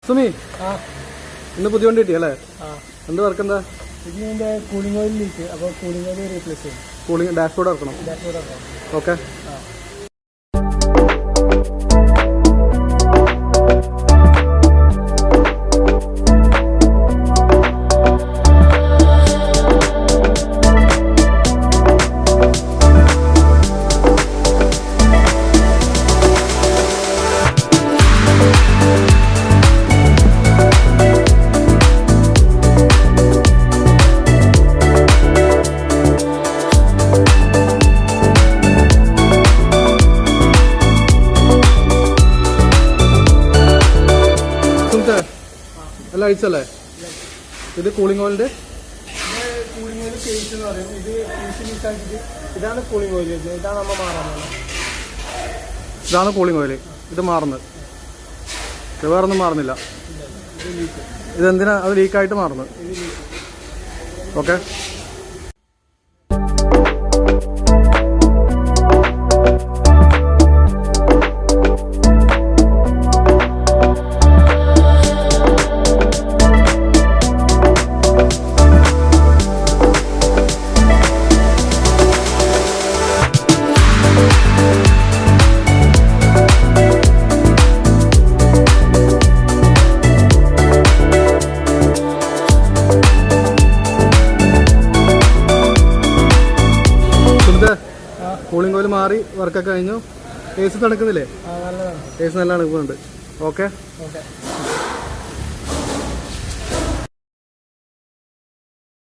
സുമി, ഇന്ന് പുതിയ വണ്ടി കിട്ടിയല്ലേ? എന്ത് വർക്ക്? എന്താ ഇതിന്റെ കൂളിംഗ് ഓയിൽ ലീക്ക്, അപ്പോൾ കൂളിംഗ് ഓയിൽ റീപ്ലേസ് ചെയ്യും. കൂളിംഗ് ഡാഷ്ബോർഡ് ഇറക്കണം. ഓക്കെ. എല്ലാം അഴിച്ചല്ലേ? ഇത് കൂളിംഗ് ഓയിലിന്റെ കൂളിംഗ് ഓയിൽ കേസ് എന്ന് പറയും. ഇത് ലീക്കാക്കിയിട്ട് ഇതാണ് കൂളിംഗ് ഓയിൽ. ഇതാണ് നമ്മൾ മാറാൻ. ഇതാണ് കൂളിംഗ് ഓയിൽ. ഇത് മാറുന്നത്. ഇത് വേറൊന്നും മാറുന്നില്ല. ഇതെന്തിനാ അത് ലീക്കായിട്ട് മാറുന്നത്? ഓക്കെ. കൂളിംഗ് ഓയിൽ മാറി വർക്കൊക്കെ കഴിഞ്ഞു. എ സി തണുക്കുന്നില്ലേ? എ സി നല്ല തണുക്കുന്നുണ്ട്. ഓക്കെ.